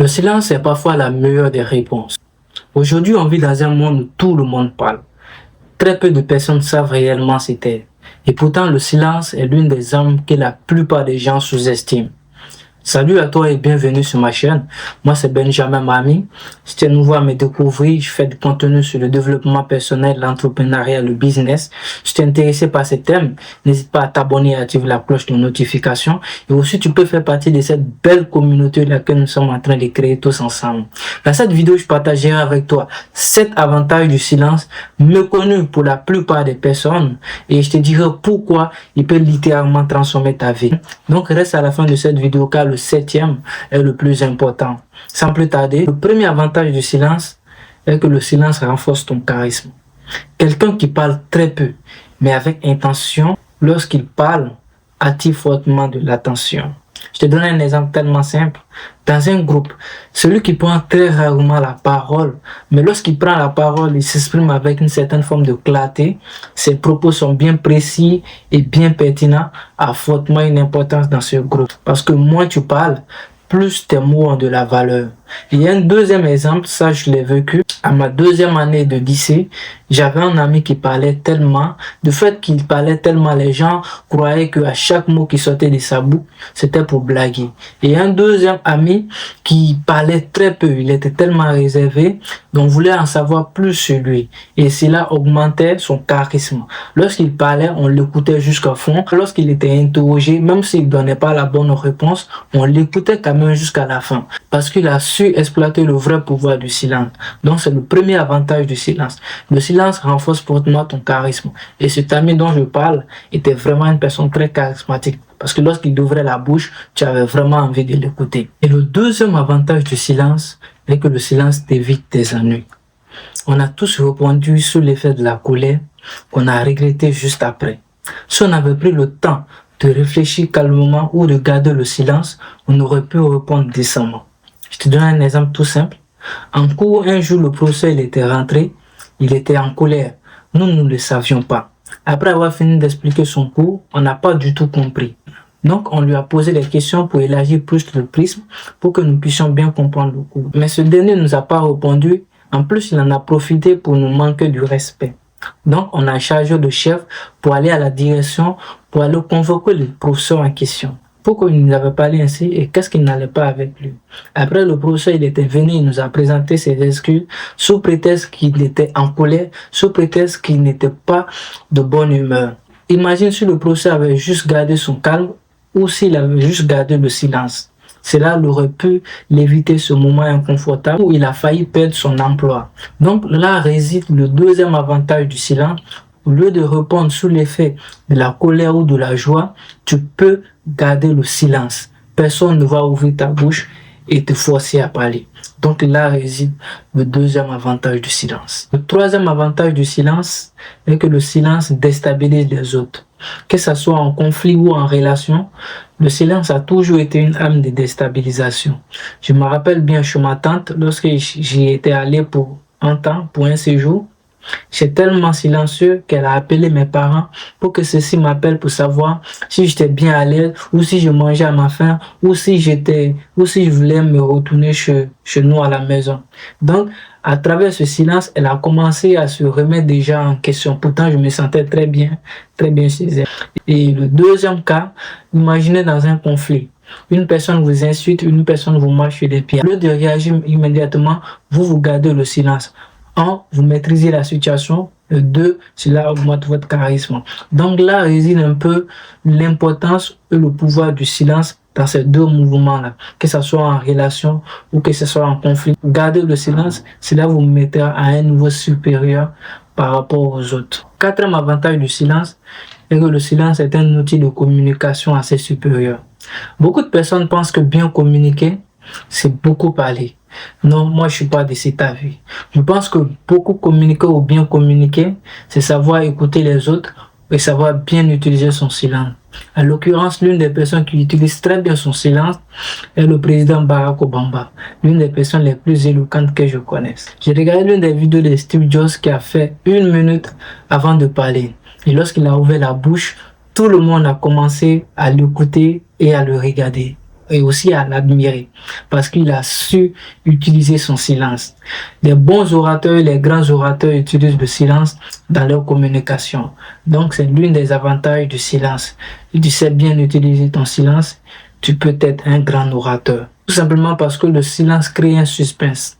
Le silence est parfois la meilleure des réponses. Aujourd'hui, on vit dans un monde où tout le monde parle. Très peu de personnes savent réellement se taire. Et pourtant, le silence est l'une des armes que la plupart des gens sous-estiment. Salut à toi et bienvenue sur ma chaîne. Moi c'est Benjamin Mami. Si tu es nouveau à me découvrir, je fais du contenu sur le développement personnel, l'entrepreneuriat, le business. Si tu es intéressé par ces thèmes, n'hésite pas à t'abonner et à activer la cloche de notification. Et aussi tu peux faire partie de cette belle communauté laquelle nous sommes en train de créer tous ensemble. Dans cette vidéo, je partagerai avec toi 7 avantages du silence méconnus pour la plupart des personnes et je te dirai pourquoi il peut littéralement transformer ta vie. Donc reste à la fin de cette vidéo car le 7e est le plus important. Sans plus tarder, le premier avantage du silence est que le silence renforce ton charisme. Quelqu'un qui parle très peu, mais avec intention, lorsqu'il parle, attire fortement de l'attention. Je te donne un exemple tellement simple. Dans un groupe, celui qui prend très rarement la parole, mais lorsqu'il prend la parole, il s'exprime avec une certaine forme de clarté. Ses propos sont bien précis et bien pertinents, a fortement une importance dans ce groupe. Parce que moins tu parles, plus tes mots ont de la valeur. Il y a un deuxième exemple, ça je l'ai vécu. À ma deuxième année de lycée, j'avais un ami qui parlait tellement, de fait qu'il parlait tellement, les gens croyaient qu'à chaque mot qui sortait de sa bouche, c'était pour blaguer. Et un deuxième ami qui parlait très peu, il était tellement réservé, donc on voulait en savoir plus sur lui. Et cela augmentait son charisme. Lorsqu'il parlait, on l'écoutait jusqu'à fond. Lorsqu'il était interrogé, même s'il ne donnait pas la bonne réponse, on l'écoutait quand même jusqu'à la fin. Parce qu'il a su exploiter le vrai pouvoir du silence. Donc c'est le premier avantage du silence. Le silence renforce fortement ton charisme. Et cet ami dont je parle était vraiment une personne très charismatique. Parce que lorsqu'il ouvrait la bouche, tu avais vraiment envie de l'écouter. Et le deuxième avantage du silence est que le silence t'évite tes ennuis. On a tous répondu sous l'effet de la colère qu'on a regretté juste après. Si on avait pris le temps de réfléchir calmement ou de garder le silence, on aurait pu répondre décemment. Je te donne un exemple tout simple. En cours, un jour, le professeur il était rentré, il était en colère. Nous ne le savions pas. Après avoir fini d'expliquer son cours, on n'a pas du tout compris. Donc, on lui a posé des questions pour élargir plus le prisme, pour que nous puissions bien comprendre le cours. Mais ce dernier ne nous a pas répondu. En plus, il en a profité pour nous manquer du respect. Donc, on a chargé le chef pour aller à la direction, pour aller convoquer le professeur en question. Pourquoi il nous avait parlé ainsi et qu'est-ce qu'il n'allait pas avec lui. Après, le professeur il était venu, il nous a présenté ses excuses sous prétexte qu'il était en colère, sous prétexte qu'il n'était pas de bonne humeur. Imagine si le professeur avait juste gardé son calme ou s'il avait juste gardé le silence. Cela aurait pu l'éviter ce moment inconfortable où il a failli perdre son emploi. Donc là réside le deuxième avantage du silence. Au lieu de répondre sous l'effet de la colère ou de la joie, tu peux garder le silence. Personne ne va ouvrir ta bouche et te forcer à parler. Donc là réside le deuxième avantage du silence. Le troisième avantage du silence est que le silence déstabilise les autres. Que ce soit en conflit ou en relation, le silence a toujours été une arme de déstabilisation. Je me rappelle bien chez ma tante, lorsque j'y étais allé pour un temps, pour un séjour, j'étais tellement silencieux qu'elle a appelé mes parents pour que ceux-ci m'appellent pour savoir si j'étais bien à l'aise ou si je mangeais à ma faim ou si je voulais me retourner chez nous à la maison. Donc, à travers ce silence, elle a commencé à se remettre déjà en question. Pourtant, je me sentais très bien chez elle. Et le deuxième cas, imaginez dans un conflit. Une personne vous insulte, une personne vous marche sur les pieds. Au lieu de réagir immédiatement, vous gardez le silence. 1. Vous maîtrisez la situation. 2. Cela augmente votre charisme. Donc là réside un peu l'importance et le pouvoir du silence dans ces deux mouvements-là. Que ce soit en relation ou que ce soit en conflit. Gardez le silence, cela vous mettra à un niveau supérieur par rapport aux autres. Quatrième avantage du silence est que le silence est un outil de communication assez supérieur. Beaucoup de personnes pensent que bien communiquer, c'est beaucoup parler. Non, moi je suis pas de cet avis. Je pense que beaucoup communiquer ou bien communiquer, c'est savoir écouter les autres et savoir bien utiliser son silence. En l'occurrence, l'une des personnes qui utilise très bien son silence est le président Barack Obama, l'une des personnes les plus éloquentes que je connaisse. J'ai regardé l'une des vidéos de Steve Jobs qui a fait 1 minute avant de parler. Et lorsqu'il a ouvert la bouche, tout le monde a commencé à l'écouter et à le regarder. et aussi à l'admirer parce qu'il a su utiliser son silence. Les bons orateurs et les grands orateurs utilisent le silence dans leur communication. Donc c'est l'un des avantages du silence. Si tu sais bien utiliser ton silence, tu peux être un grand orateur. Tout simplement parce que le silence crée un suspense.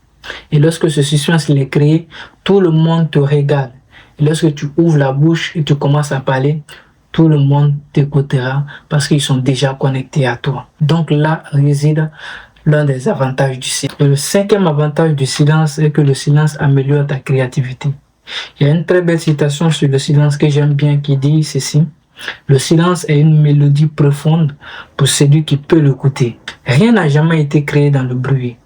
Et lorsque ce suspense est créé, tout le monde te regarde. Et lorsque tu ouvres la bouche et tu commences à parler, tout le monde t'écoutera parce qu'ils sont déjà connectés à toi. Donc là réside l'un des avantages du silence. Et le cinquième avantage du silence est que le silence améliore ta créativité. Il y a une très belle citation sur le silence que j'aime bien qui dit ceci: le silence est une mélodie profonde pour celui qui peut l'écouter. Rien n'a jamais été créé dans le bruit.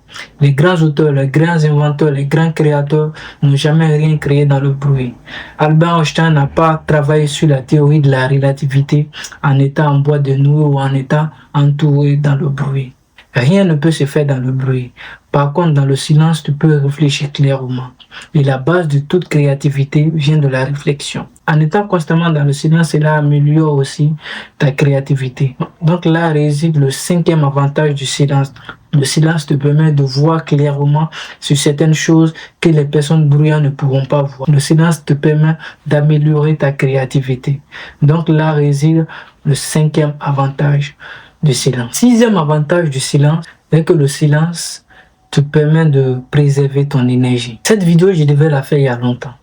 Les grands auteurs, les grands inventeurs, les grands créateurs n'ont jamais rien créé dans le bruit. Albert Einstein n'a pas travaillé sur la théorie de la relativité en étant en boîte de nuit ou en étant entouré dans le bruit. Rien ne peut se faire dans le bruit. Par contre, dans le silence, tu peux réfléchir clairement. Et la base de toute créativité vient de la réflexion. En étant constamment dans le silence, cela améliore aussi ta créativité. Donc là réside le cinquième avantage du silence. Le silence te permet de voir clairement sur certaines choses que les personnes bruyantes ne pourront pas voir. Le silence te permet d'améliorer ta créativité. Donc là réside le cinquième avantage du silence. Sixième avantage du silence est que le silence te permet de préserver ton énergie. Cette vidéo, je devais la faire il y a longtemps,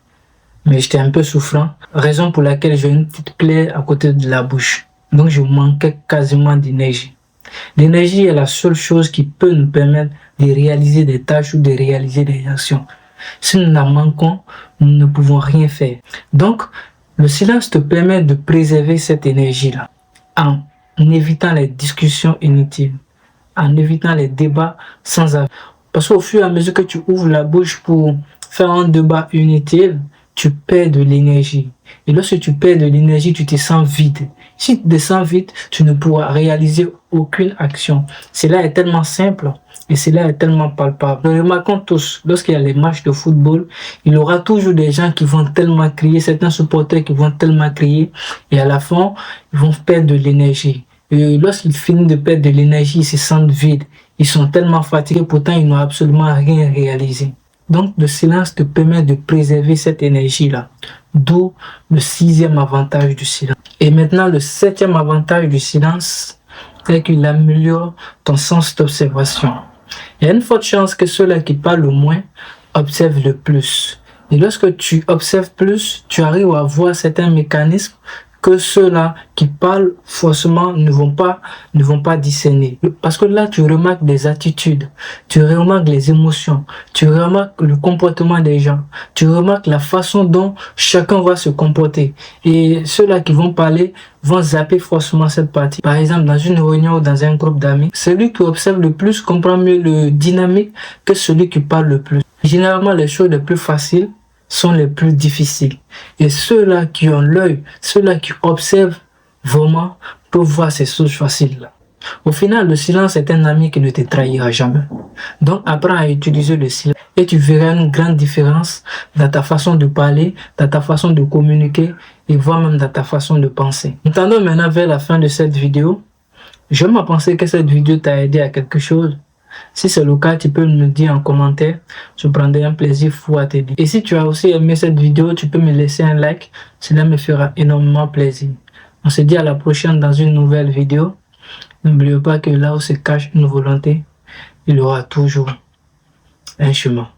mais j'étais un peu souffrant, raison pour laquelle j'ai une petite plaie à côté de la bouche. Donc je manquais quasiment d'énergie. L'énergie est la seule chose qui peut nous permettre de réaliser des tâches ou de réaliser des actions. Si nous la manquons, nous ne pouvons rien faire. Donc, le silence te permet de préserver cette énergie-là en évitant les discussions inutiles, en évitant les débats sans avis. Parce qu'au fur et à mesure que tu ouvres la bouche pour faire un débat inutile, tu perds de l'énergie. Et lorsque tu perds de l'énergie, tu te sens vide. Si tu te sens vide, tu ne pourras réaliser aucune action. Cela est tellement simple et cela est tellement palpable. Nous remarquons tous, lorsqu'il y a les matchs de football, il y aura toujours des gens qui vont tellement crier, certains supporters qui vont tellement crier, et à la fin, ils vont perdre de l'énergie. Et lorsqu'ils finissent de perdre de l'énergie, ils se sentent vides. Ils sont tellement fatigués, pourtant ils n'ont absolument rien réalisé. Donc le silence te permet de préserver cette énergie-là. D'où le sixième avantage du silence. Et maintenant le septième avantage du silence est qu'il améliore ton sens d'observation. Il y a une forte chance que ceux-là qui parlent le moins observent le plus. Et lorsque tu observes plus, tu arrives à voir certains mécanismes que ceux-là qui parlent forcément ne vont pas discerner. Parce que là, tu remarques des attitudes, tu remarques les émotions, tu remarques le comportement des gens, tu remarques la façon dont chacun va se comporter. Et ceux-là qui vont parler vont zapper forcément cette partie. Par exemple, dans une réunion ou dans un groupe d'amis, celui qui observe le plus comprend mieux le dynamique que celui qui parle le plus. Généralement, les choses les plus faciles sont les plus difficiles. Et ceux-là qui ont l'œil, ceux-là qui observent vraiment, peuvent voir ces choses faciles-là. Au final, le silence est un ami qui ne te trahira jamais. Donc, apprends à utiliser le silence et tu verras une grande différence dans ta façon de parler, dans ta façon de communiquer et voire même dans ta façon de penser. Nous tendons maintenant vers la fin de cette vidéo. J'aime à penser que cette vidéo t'a aidé à quelque chose. Si c'est le cas, tu peux me le dire en commentaire. Je prendrai un plaisir fou à t'aider. Et si tu as aussi aimé cette vidéo, tu peux me laisser un like. Cela me fera énormément plaisir. On se dit à la prochaine dans une nouvelle vidéo. N'oubliez pas que là où se cache une volonté, il y aura toujours un chemin.